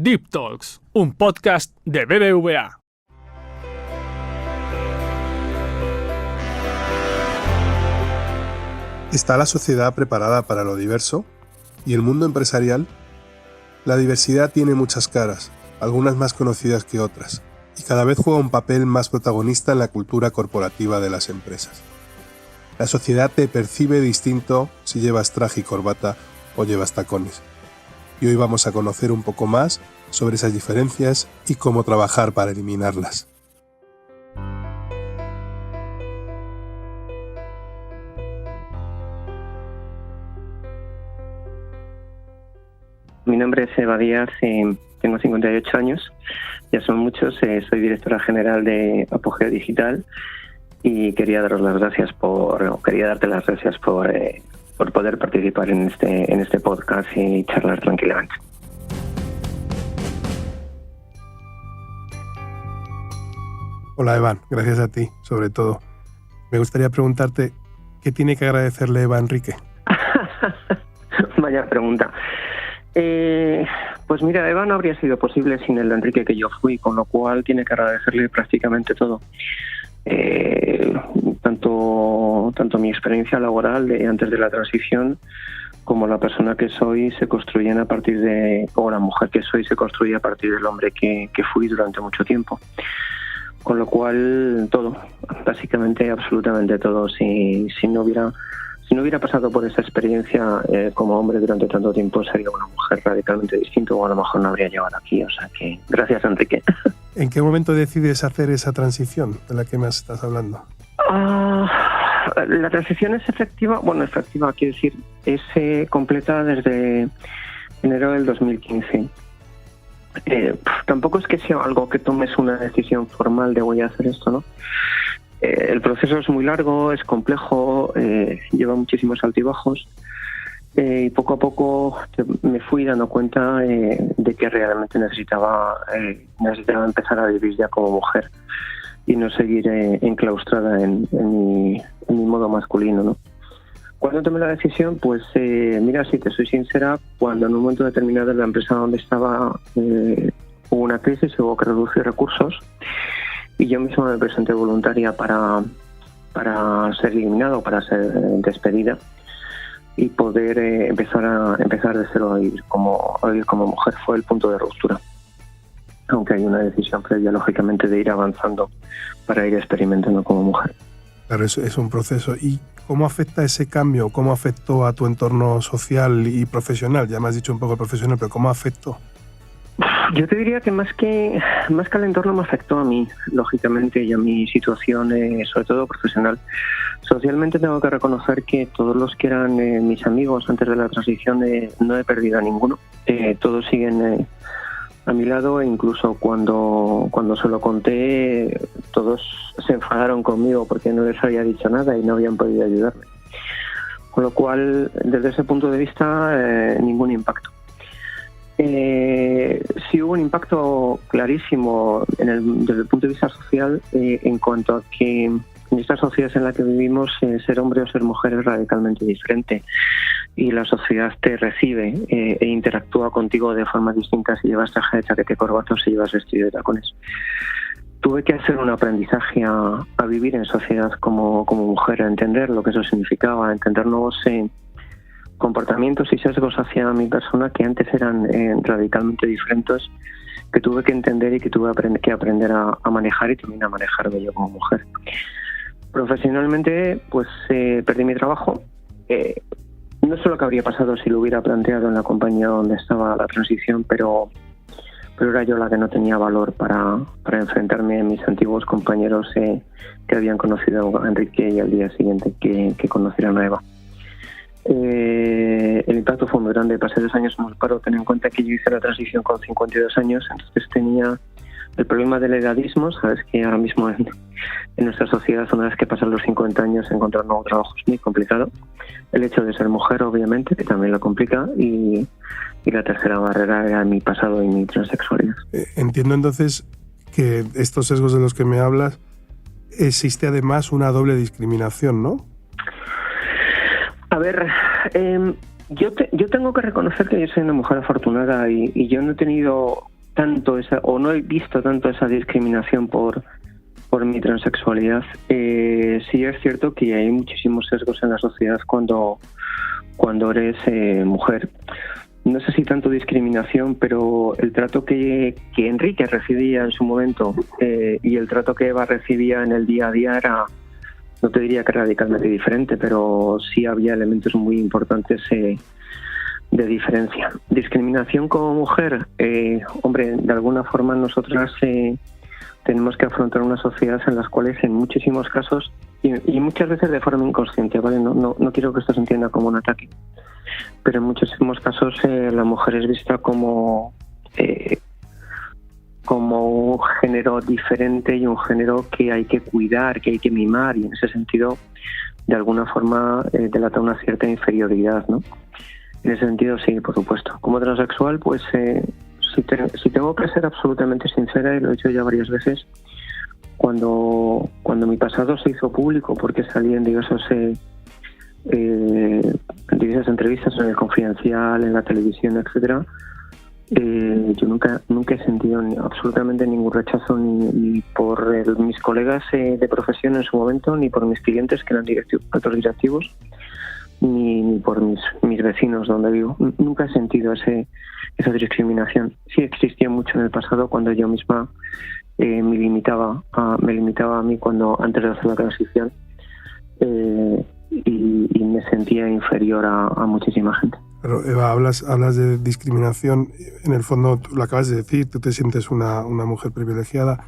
Deep Talks, un podcast de BBVA. ¿Está la sociedad preparada para lo diverso? ¿Y el mundo empresarial? La diversidad tiene muchas caras, algunas más conocidas que otras, y cada vez juega un papel más protagonista en la cultura corporativa de las empresas. La sociedad te percibe distinto si llevas traje y corbata o llevas tacones. Y hoy vamos a conocer un poco más sobre esas diferencias y cómo trabajar para eliminarlas. Mi nombre es Eva Díaz, tengo 58 años, ya son muchos, soy directora general de Apogeo Digital y quería darte las gracias por poder participar en este podcast y charlar tranquilamente. Hola Eva, gracias a ti, sobre todo. Me gustaría preguntarte, ¿qué tiene que agradecerle Eva a Enrique? Vaya pregunta. Pues mira, Eva no habría sido posible sin el Enrique que yo fui, con lo cual tiene que agradecerle prácticamente todo. Tanto mi experiencia laboral de antes de la transición como la persona que soy se construyen a partir de, o la mujer que soy se construye a partir del hombre que fui durante mucho tiempo. Con lo cual todo, básicamente absolutamente todo. Si no hubiera pasado por esa experiencia como hombre durante tanto tiempo, sería una mujer radicalmente distinta o a lo mejor no habría llegado aquí. O sea que gracias, Enrique. ¿En qué momento decides hacer esa transición de la que me estás hablando? La transición es efectiva, quiero decir, es completa desde enero del 2015. Tampoco es que sea algo que tomes una decisión formal de voy a hacer esto, ¿no? El proceso es muy largo, es complejo, lleva muchísimos altibajos y poco a poco me fui dando cuenta de que realmente necesitaba empezar a vivir ya como mujer y no seguir enclaustrada en mi modo masculino, ¿no? Cuando tomé la decisión, pues mira, si te soy sincera, cuando en un momento determinado en la empresa donde estaba hubo una crisis, hubo que reducir recursos y yo misma me presenté voluntaria para ser eliminada o para ser despedida y poder empezar de cero a vivir como mujer. Fue el punto de ruptura, aunque hay una decisión previa, lógicamente, de ir avanzando para ir experimentando como mujer. Claro, es un proceso. ¿Y cómo afecta ese cambio? ¿Cómo afectó a tu entorno social y profesional? Ya me has dicho un poco profesional, pero ¿cómo afectó? Yo te diría que más que al entorno me afectó a mí, lógicamente, y a mi situación, sobre todo profesional. Socialmente tengo que reconocer que todos los que eran mis amigos antes de la transición no he perdido a ninguno. Todos siguen a mi lado e incluso cuando se lo conté, todos se enfadaron conmigo porque no les había dicho nada y no habían podido ayudarme. Con lo cual, desde ese punto de vista, ningún impacto. Sí hubo un impacto clarísimo desde el punto de vista social en cuanto a que en esta sociedad en la que vivimos ser hombre o ser mujer es radicalmente diferente y la sociedad te recibe e interactúa contigo de forma distinta si llevas traje de chaqueta y corbata o si llevas vestido de tacones. Tuve que hacer un aprendizaje a vivir en sociedad como mujer, a entender lo que eso significaba, a entender nuevos comportamientos y sesgos hacia mi persona que antes eran radicalmente diferentes, que tuve que entender y que tuve que aprender a manejar y también a manejarme yo como mujer. Profesionalmente, pues perdí mi trabajo. No sé lo que habría pasado si lo hubiera planteado en la compañía donde estaba la transición, pero era yo la que no tenía valor para enfrentarme a mis antiguos compañeros que habían conocido a Enrique y al día siguiente que conocieron a Eva. El impacto fue muy grande. Pasé 2 años en el paro. Ten en cuenta que yo hice la transición con 52 años, entonces tenía el problema del edadismo. Sabes que ahora mismo en nuestra sociedad, una vez que pasan los 50 años, encontrar nuevo trabajo es muy complicado. El hecho de ser mujer, obviamente, que también lo complica, y la tercera barrera era mi pasado y mi transexualidad. Entiendo entonces que estos sesgos de los que me hablas, existe además una doble discriminación, ¿no? A ver, yo tengo que reconocer que yo soy una mujer afortunada y yo no he tenido tanto o no he visto tanto esa discriminación por mi transexualidad. Sí es cierto que hay muchísimos sesgos en la sociedad cuando eres mujer. No sé si tanto discriminación, pero el trato que Enrique recibía en su momento y el trato que Eva recibía en el día a día era, no te diría que radicalmente diferente, pero sí había elementos muy importantes de diferencia. Discriminación como mujer, hombre, de alguna forma nosotras tenemos que afrontar una sociedad en las cuales en muchísimos casos, y muchas veces de forma inconsciente, ¿vale? No quiero que esto se entienda como un ataque, pero en muchísimos casos la mujer es vista como un género diferente y un género que hay que cuidar, que hay que mimar, y en ese sentido de alguna forma delata una cierta inferioridad, ¿no? En ese sentido sí, por supuesto. Como transexual, pues si tengo que ser absolutamente sincera, y lo he dicho ya varias veces, cuando mi pasado se hizo público, porque salí en diversas entrevistas en el Confidencial, en la televisión, etcétera, yo nunca he sentido absolutamente ningún rechazo ni por mis colegas de profesión en su momento, ni por mis clientes que eran altos directivos, ni por mis vecinos donde vivo. Nunca he sentido esa discriminación. Sí existía mucho en el pasado cuando yo misma me limitaba a mí antes de hacer la transición, y me sentía inferior a muchísima gente. Pero Eva, hablas de discriminación. En el fondo, tú lo acabas de decir, tú te sientes una mujer privilegiada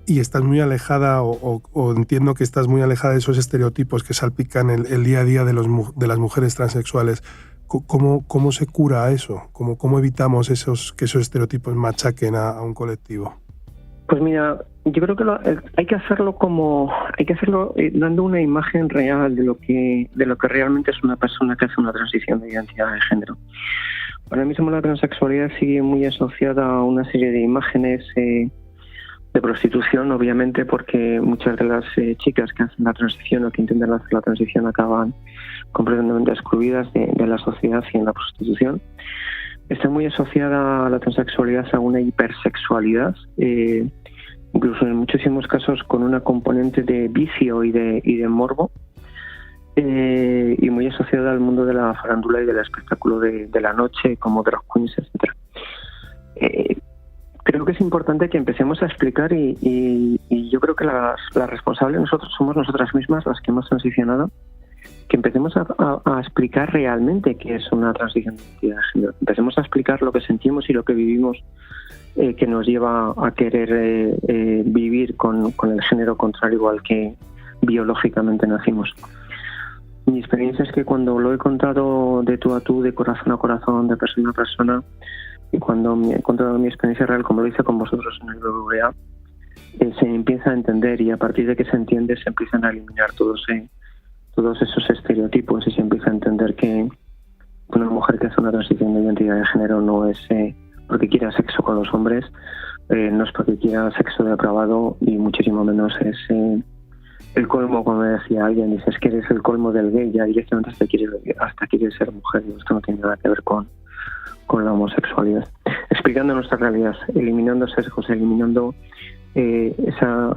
y estás muy alejada, o entiendo que estás muy alejada de esos estereotipos que salpican el día a día de las mujeres transexuales. ¿Cómo se cura eso? ¿Cómo evitamos que esos estereotipos machaquen a un colectivo? Pues mira, yo creo que hay que hacerlo dando una imagen real de lo que realmente es una persona que hace una transición de identidad de género. Ahora mismo la transexualidad sigue muy asociada a una serie de imágenes de prostitución, obviamente, porque muchas de las chicas que hacen la transición o que intentan hacer la transición acaban completamente excluidas de la sociedad y en la prostitución. Está muy asociada a la transexualidad a una hipersexualidad, incluso en muchísimos casos con una componente de vicio y de morbo, y muy asociada al mundo de la farándula y del espectáculo de la noche, como drag queens, etc. Creo que es importante que empecemos a explicar, y yo creo que las responsables somos nosotras mismas, las que hemos transicionado, que empecemos a explicar realmente qué es una transición de identidad de género. Empecemos a explicar lo que sentimos y lo que vivimos, que nos lleva a querer vivir con el género contrario al que biológicamente nacimos. Mi experiencia es que cuando lo he contado de tú a tú, de corazón a corazón, de persona a persona, y cuando me he contado mi experiencia real, como lo hice con vosotros en el BBVA, se empieza a entender, y a partir de que se entiende se empiezan a eliminar todos esos estereotipos, y se empieza a entender que una mujer que hace una transición de identidad de género no es porque quiera sexo con los hombres, no es porque quiera sexo depravado, y muchísimo menos es el colmo, como decía alguien, dices que eres el colmo del gay, ya directamente hasta quieres ser mujer, y esto no tiene nada que ver con la homosexualidad. Explicando nuestra realidad, eliminando sesgos, eliminando esas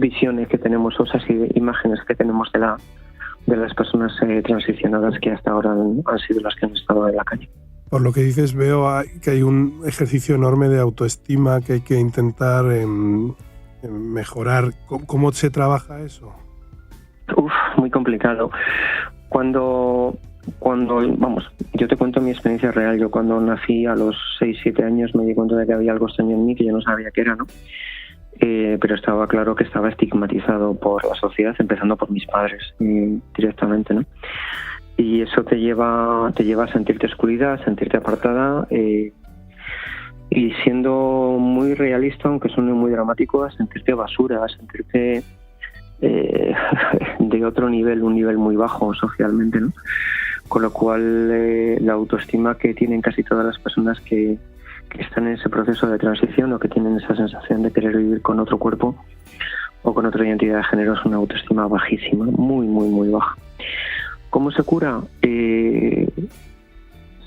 visiones que tenemos, o esas imágenes que tenemos de las personas transicionadas que hasta ahora han sido las que han estado en la calle. Por lo que dices, veo que hay un ejercicio enorme de autoestima que hay que intentar mejorar. ¿Cómo se trabaja eso? Muy complicado. Cuando yo te cuento mi experiencia real. Yo cuando nací a los 6-7 años me di cuenta de que había algo extraño en mí que yo no sabía qué era, ¿no? Pero estaba claro que estaba estigmatizado por la sociedad, empezando por mis padres directamente, ¿no? Y eso te lleva a sentirte excluida, a sentirte apartada, y siendo muy realista, aunque suene muy dramático, a sentirte basura, a sentirte de otro nivel, un nivel muy bajo socialmente, ¿no? Con lo cual la autoestima que tienen casi todas las personas que están en ese proceso de transición, o que tienen esa sensación de querer vivir con otro cuerpo o con otra identidad de género, es una autoestima bajísima, muy, muy, muy baja. ¿Cómo se cura? Se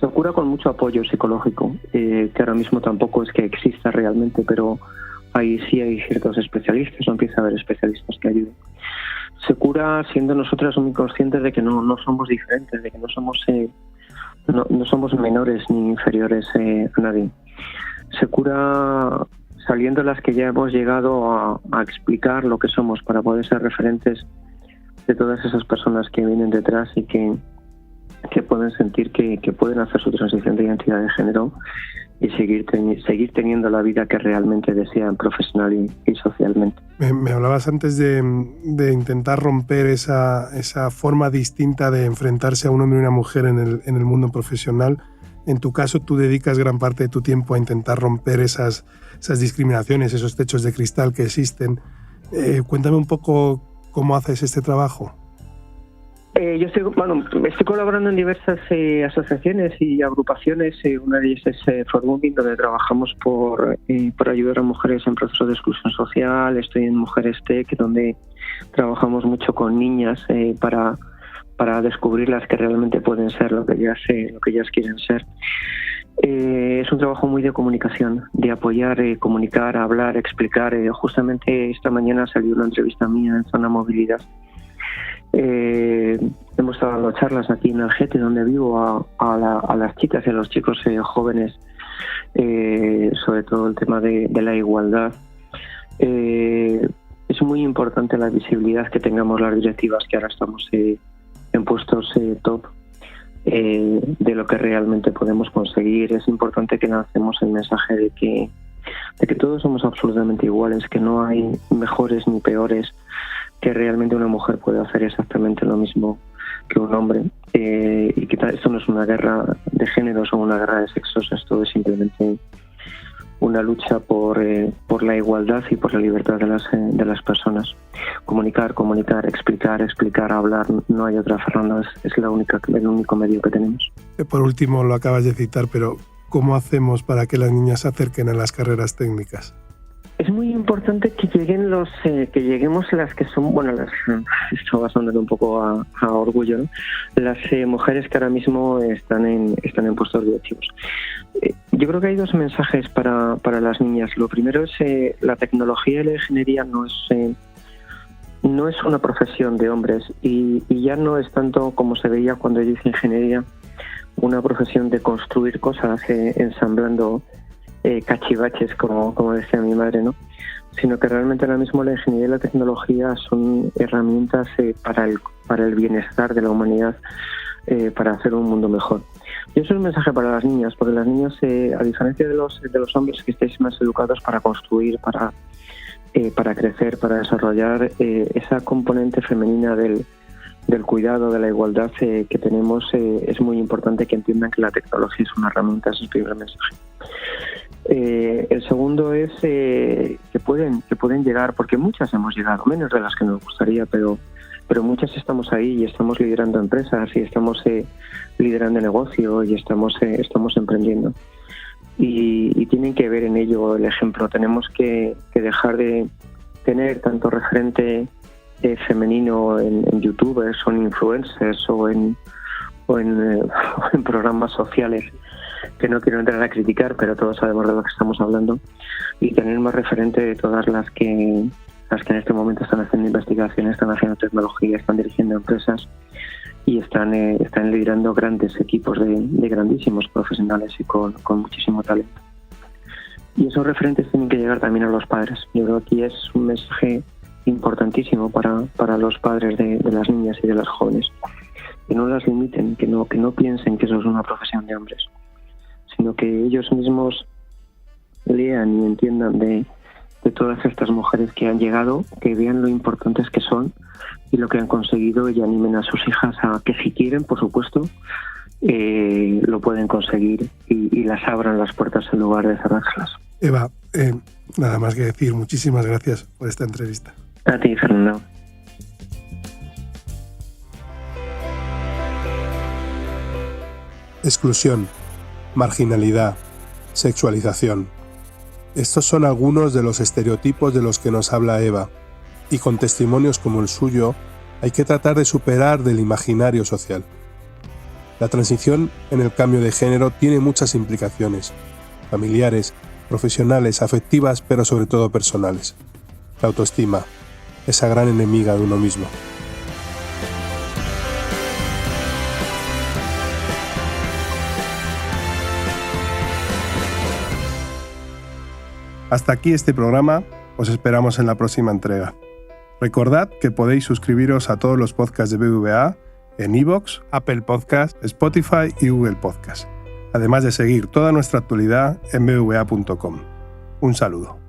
Se cura con mucho apoyo psicológico, que ahora mismo tampoco es que exista realmente, pero ahí sí hay ciertos especialistas, o empieza a haber especialistas que ayuden. Se cura siendo nosotras muy conscientes de que no somos diferentes, de que no somos menores ni inferiores a nadie. Se cura saliendo las que ya hemos llegado a explicar lo que somos para poder ser referentes de todas esas personas que vienen detrás y que pueden sentir que pueden hacer su transición de identidad de género y seguir teniendo la vida que realmente desean profesional y socialmente. Me hablabas antes de intentar romper esa forma distinta de enfrentarse a un hombre y una mujer en el mundo profesional. En tu caso, tú dedicas gran parte de tu tiempo a intentar romper esas discriminaciones, esos techos de cristal que existen. Cuéntame un poco cómo haces este trabajo. Yo estoy colaborando en diversas asociaciones y agrupaciones. Una de ellas es Formubing, donde trabajamos por ayudar a mujeres en procesos de exclusión social. Estoy en Mujeres Tech, donde trabajamos mucho con niñas para descubrir las que realmente pueden ser lo que ellas quieren ser. Es un trabajo muy de comunicación, de apoyar, comunicar, hablar, explicar. Justamente esta mañana salió una entrevista mía en Zona Movilidad. Hemos estado dando charlas aquí en Algete, donde vivo, a las chicas y a los chicos jóvenes, sobre todo el tema de la igualdad. Es muy importante la visibilidad que tengamos las directivas, que ahora estamos en puestos top de lo que realmente podemos conseguir. Es importante que lancemos el mensaje de que todos somos absolutamente iguales, que no hay mejores ni peores, que realmente una mujer puede hacer exactamente lo mismo que un hombre, y que esto no es una guerra de géneros o una guerra de sexos, esto es simplemente una lucha por la igualdad y por la libertad de las personas. Comunicar, explicar, hablar, no hay otra, Fernando, es el único medio que tenemos. Por último, lo acabas de citar, pero ¿cómo hacemos para que las niñas se acerquen a las carreras técnicas? Es muy importante que lleguemos las que son, esto va a sonar un poco a orgullo, ¿no? Las mujeres que ahora mismo están en puestos directivos. Yo creo que hay dos mensajes para las niñas. Lo primero es la tecnología y la ingeniería no es una profesión de hombres y ya no es tanto como se veía cuando yo hice ingeniería, una profesión de construir cosas ensamblando cachivaches, como decía mi madre, ¿no? Sino que realmente ahora mismo la ingeniería y la tecnología son herramientas para el bienestar de la humanidad, para hacer un mundo mejor. Y eso es un mensaje para las niñas, porque las niñas, a diferencia de los hombres, que estéis más educados para construir, para crecer, para desarrollar esa componente femenina del cuidado, de la igualdad que tenemos, es muy importante que entiendan que la tecnología es una herramienta. Ese es el primer mensaje. El segundo es que pueden llegar, porque muchas hemos llegado, menos de las que nos gustaría, pero muchas estamos ahí y estamos liderando empresas y estamos liderando negocio y estamos emprendiendo. Y tienen que ver en ello el ejemplo. Tenemos que dejar de tener tanto referente femenino en youtubers o en influencers o en programas sociales, que no quiero entrar a criticar, pero todos sabemos de lo que estamos hablando, y tener más referente de todas las que en este momento están haciendo investigación, están haciendo tecnología, están dirigiendo empresas y están liderando grandes equipos de grandísimos profesionales y con muchísimo talento. Y esos referentes tienen que llegar también a los padres. Yo creo que aquí es un mensaje importantísimo para los padres de las niñas y de las jóvenes, que no las limiten, que no piensen que eso es una profesión de hombres, sino que ellos mismos lean y entiendan de todas estas mujeres que han llegado, que vean lo importantes que son y lo que han conseguido, y animen a sus hijas a que, si quieren, por supuesto, lo pueden conseguir y las abran las puertas en lugar de cerrárselas. Eva, nada más que decir, muchísimas gracias por esta entrevista. A ti, Fernando. Exclusión, marginalidad, sexualización. Estos son algunos de los estereotipos de los que nos habla Eva, y con testimonios como el suyo hay que tratar de superar del imaginario social. La transición en el cambio de género tiene muchas implicaciones, familiares, profesionales, afectivas, pero sobre todo personales. La autoestima, esa gran enemiga de uno mismo. Hasta aquí este programa, os esperamos en la próxima entrega. Recordad que podéis suscribiros a todos los podcasts de BBVA en iVoox, Apple Podcasts, Spotify y Google Podcasts, además de seguir toda nuestra actualidad en bbva.com. Un saludo.